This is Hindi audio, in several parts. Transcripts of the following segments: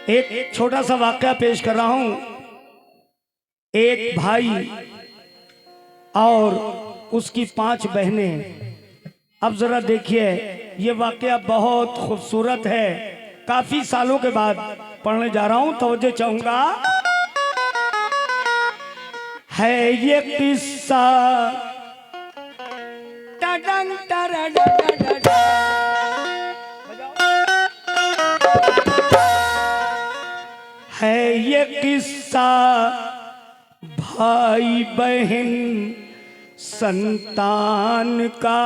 एक छोटा सा वाकया पेश कर रहा हूं। एक भाई और उसकी 5 बहनें। अब जरा देखिए, ये वाकया बहुत खूबसूरत है। काफी सालों के बाद पढ़ने जा रहा हूं, तवज्जो चाहूंगा। है ये किस्सा टडंग टरडडडड। है ये किस्सा भाई बहन संतान का।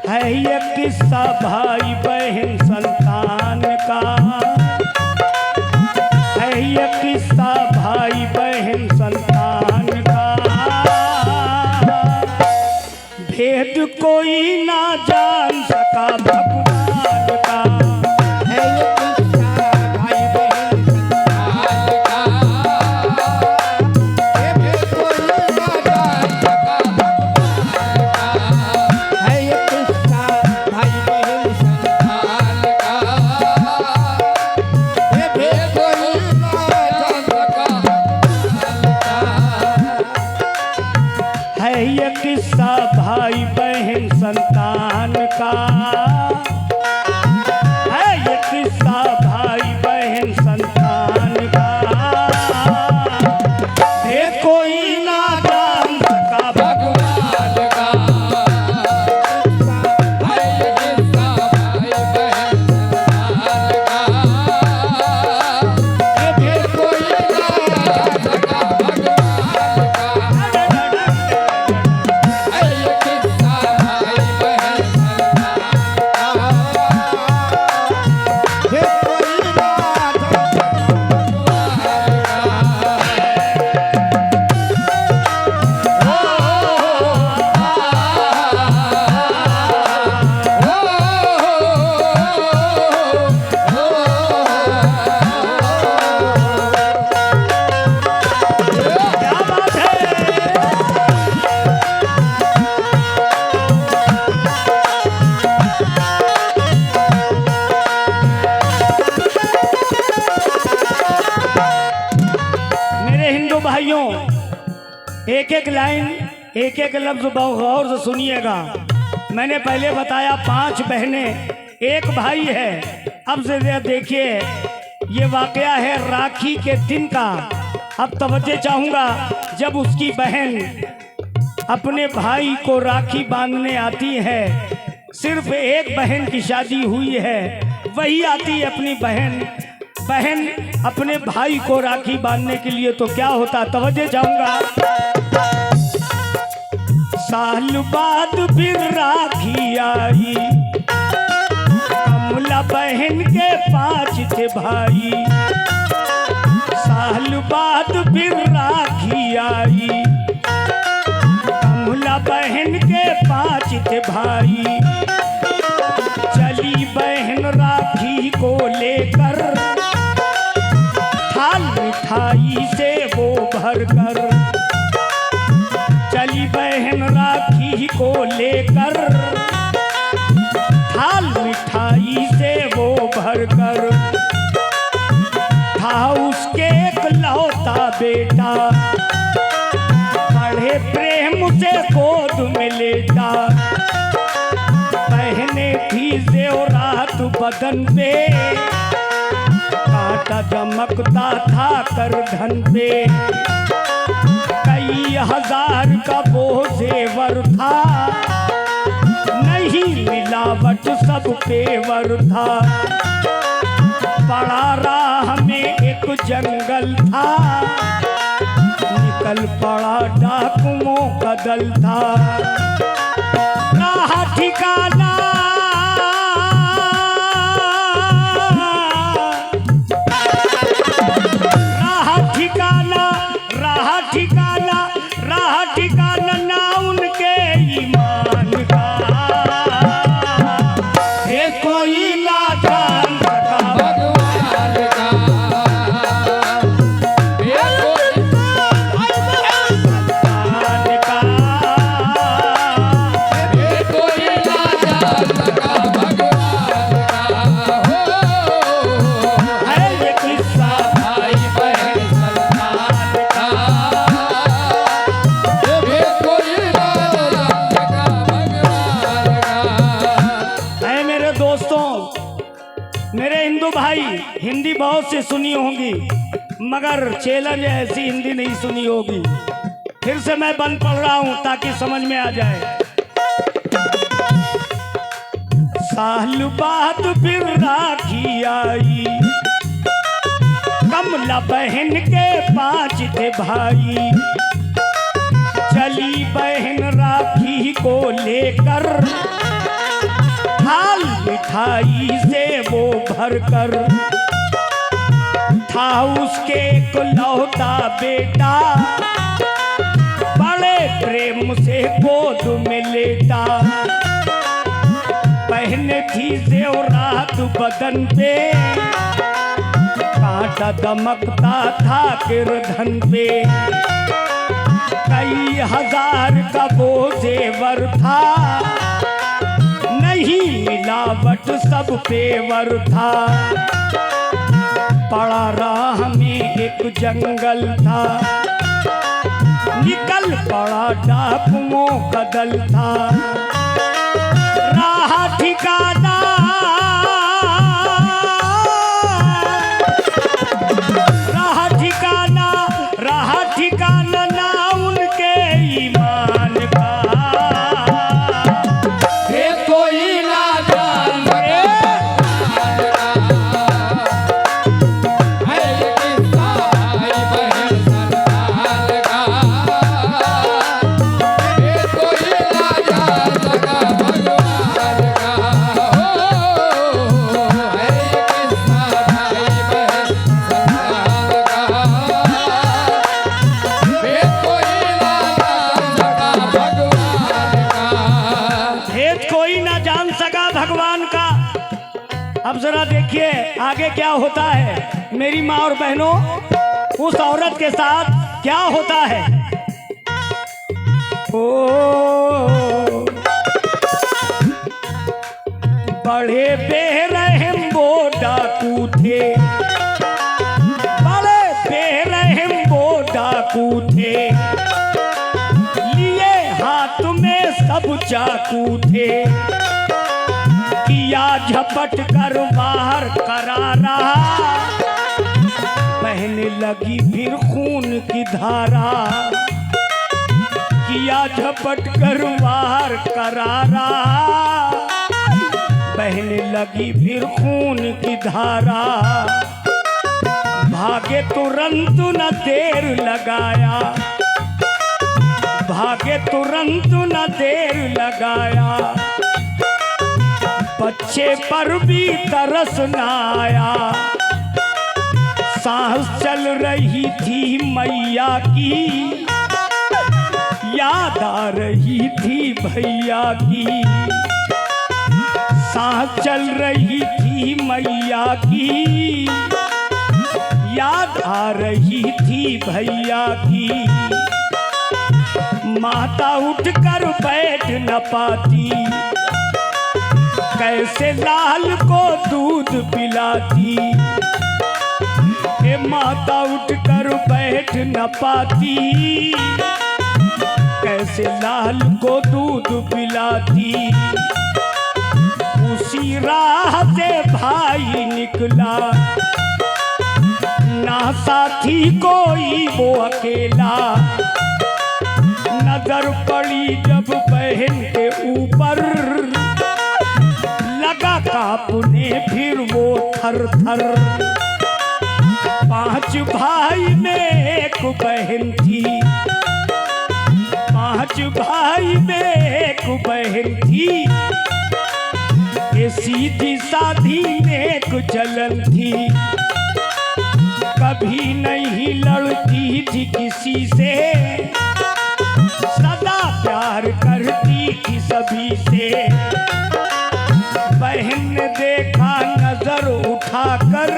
है ये किस्सा भाई बहन संतान का। है ये किस्सा भाई बहन संतान का। भेद कोई ना जान सका भगवान का। है ये किस्सा भाई बहन संतान का। ये भेद कोई ना जान सका भगवान का। है ये किस्सा भाई बहन संतान का। ये भेद कोई ना जान सका भगवान का। है ये किस्सा भाई बहन संतान का। है ये किस्सा भाई बहन संतान का। ये कोई ना जान सका भगवान का। है ये किस्सा भाई बहन संतान का। ये भी कोई ना जान सका भगवान का। है ये किस्सा भाई बहन संतान का। ये कोई ना क्या बात है। मेरे हिंदू भाइयों, एक एक लाइन एक एक लफ्ज बहुत गौर से सुनिएगा। मैंने पहले बताया 5 बहनें, एक भाई है। अब से देखिए, ये वाकया है राखी के दिन का। अब तवज्जो चाहूंगा, जब उसकी बहन अपने भाई को राखी बांधने आती है, सिर्फ एक बहन की शादी हुई है, वही आती है अपनी बहन अपने भाई को राखी बांधने के लिए, तो क्या होता, तवज्जो चाहूंगा। साल बाद फिर राखी आई, कमला बहन के 5 थे भाई। साल बाद फिर राखी आई, कमला बहन के 5 थे भाई। चली बहन राखी को लेकर, थाल मिठाई से वो भरकर। चली बहन राखी को लेकर, थाल मिठाई से वो भरकर। था उसके इकलौता बेटा, बड़े प्रेम से गोद में लेटा। पहने थी ज़ेवरात बदन पे, कांटा चमकता था करधन पे। कई हजार का वो जेवर था, नहीं मिलावट सब पेवर था। बड़ा राह में एक जंगल था, निकल पड़ा डाकुओं का दल था। राह ठिकाना राह ठिकाना मगर चैलेंज ऐसी हिंदी नहीं सुनी होगी। फिर से मैं बंद पढ़ रहा हूं ताकि समझ में आ जाए। साल बाद फिर राखी आई, कमला बहन के 5 थे भाई। चली बहन राखी को लेकर, थाल मिठाई से वो भरकर। था उसके इकलौता बेटा, बड़े प्रेम से गोद में लेटा। पहने थी जेवरात बदन पे, कांटा दमकता था गिरधन पे। कई हजार का वो जेवर था, नहीं मिलावट सब पेवर था। पड़ा राह में एक जंगल था, निकल पड़ा डाकुओं का दल था। राह ठिकाना, राह ठिकाना, राह ठिकाना ना उनके ईमान का। ये कोई ना जान भगवान का। अब जरा देखिए आगे क्या होता है मेरी माँ और बहनों, उस औरत के साथ क्या होता है। ओ बड़े बेरहम वो डाकू थे, बड़े बेरहम वो डाकू थे। लिए हाथ में सब चाकू थे, किया झपट कर बाहर करारा। बहने लगी फिर खून की धारा, किया झपट कर बाहर करारा। बहने लगी फिर खून की धारा। भागे तुरंत न देर लगाया, भागे तुरंत न देर लगाया। बच्चे पर भी तरस न आया, सांस चल रही थी मैया की, याद आ रही थी भैया की। सांस चल रही थी मैया की, याद आ रही थी भैया की। माता उठकर बैठ न पाती, कैसे लाल को दूध पिलाती। ए माता उठकर बैठ न पाती, कैसे लाल को दूध पिलाती। उसी राह से भाई निकला, ना साथी कोई वो अकेला। नजर पड़ी जब बहन के ऊपर, लगा कांपने फिर वो थर थर। 5 भाई में एक बहन थी, 5 भाई में एक बहन थी। ये सीधी साधी नेक जलन थी, कभी नहीं लड़ती थी किसी से। सदा प्यार करती थी सभी से। बहन ने देखा नजर उठाकर,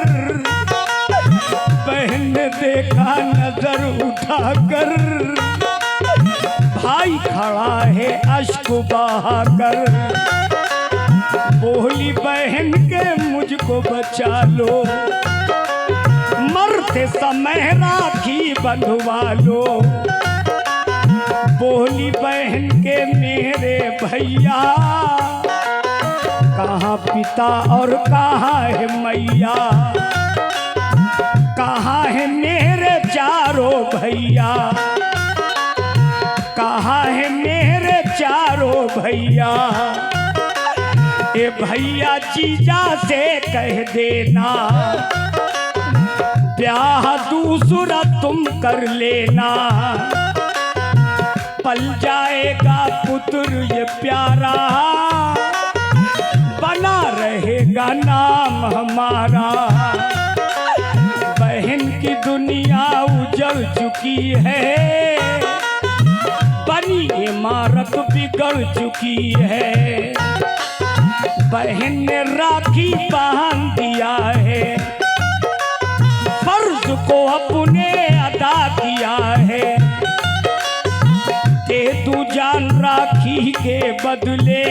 बहन ने देखा नजर उठाकर। भाई खड़ा है अश्क बहाकर, बोली बहन के मुझको बचा लो। मरते समय राखी बंधवा लो। बोली बहन के मेरे भैया, कहाँ पिता और कहाँ है मैया, कहाँ है मेरे ए भैया जीजा से कह देना ब्याह दूसरा तुम कर लेना, पल जाएगा पुत्र ये प्यारा, बना रहेगा नाम हमारा। बहन की दुनिया उजड़ चुकी है, बनी इमारत बिगड़ चुकी है। बहन ने राखी बांध दिया है, फर्ज को अपने अदा किया है। दे तू जान राखी के बदले,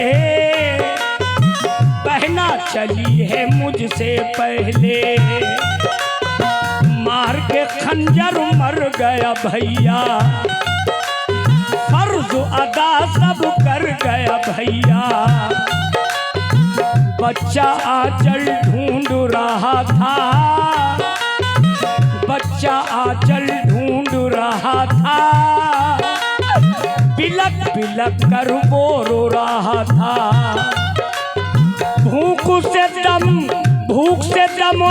पहना चली है मुझसे पहले। मार के खंजर मर गया भैया, फर्ज अदा सब कर गया भैया। बच्चा आंचल ढूंढ रहा था, बच्चा आंचल ढूंढ रहा था, बिलक बिलक कर वो रो रहा था। भूख से दम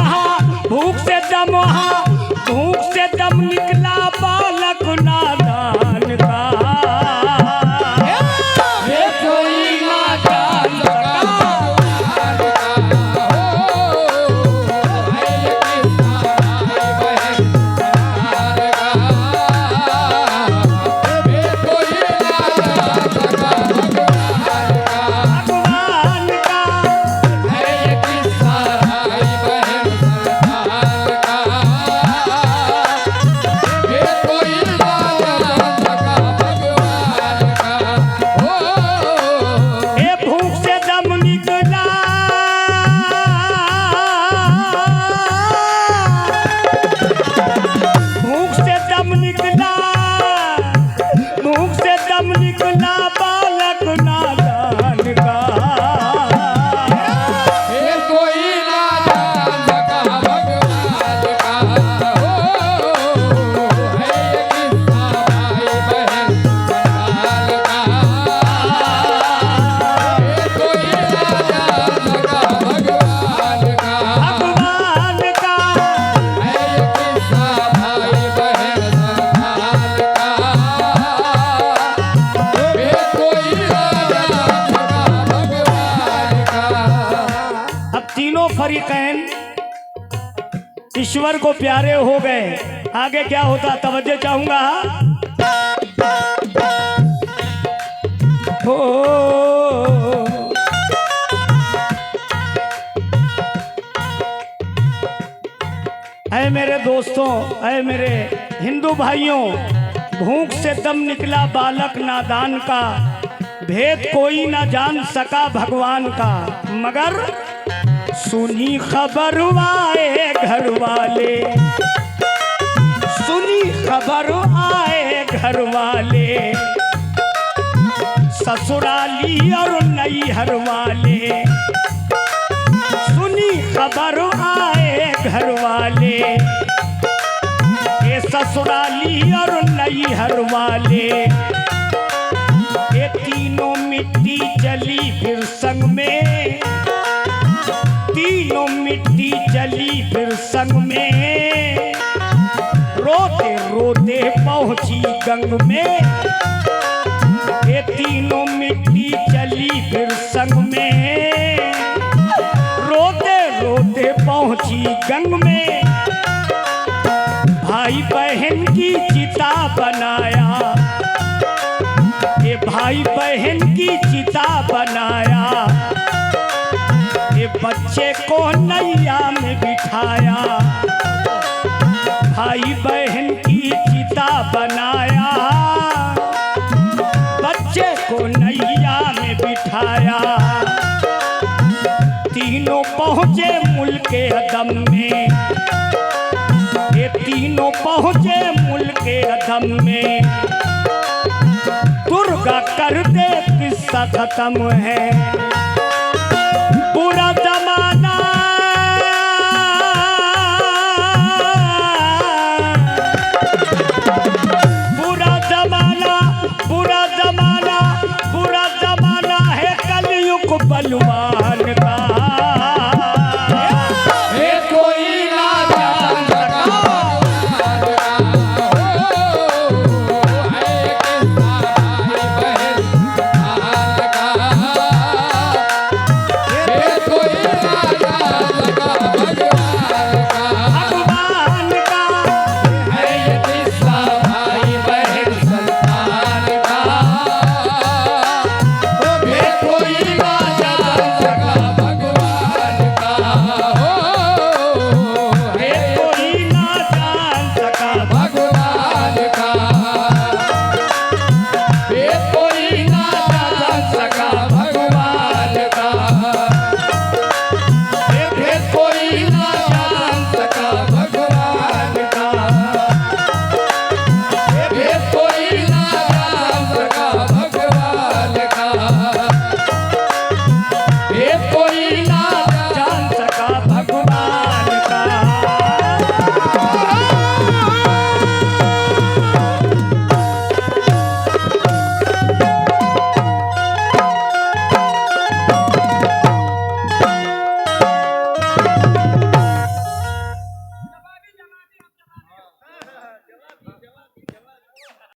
हा, भूख से दम हा, भूख से दम निकला बालक नादान का। ये कोई ना जान फरीकैन ईश्वर को प्यारे हो गए। आगे क्या होता तवज्जो चाहूंगा। हो ऐ मेरे दोस्तों, ऐ मेरे हिंदू भाइयों, भूख से दम निकला बालक नादान का, भेद कोई ना जान सका भगवान का। मगर सुनी खबर आए घर वाले, सुनी खबर आए घर वाले, ससुराली और नैहर वाले। सुनी खबर आए घर वाले, ये ससुराली और नैहर वाले। ये तीनों मिट्टी जली फिर संग में, तीनों मिट्टी जली फिर संग में। रोते रोते पहुंची गंग में, ये तीनों मिट्टी जली फिर संग में। रोते रोते पहुंची गंग में, भाई बहन की चिता बनाया, ये भाई बहन की चिता बनाया। ये बच्चे को नैया में बिठाया, भाई बहन की चिता बनाया। बच्चे को नैया में बिठाया, तीनों पहुँचे मुल्के अदम में, ये तीनों पहुँचे मुल्के अदम में। दुर्गा कर दे किस्सा खत्म है।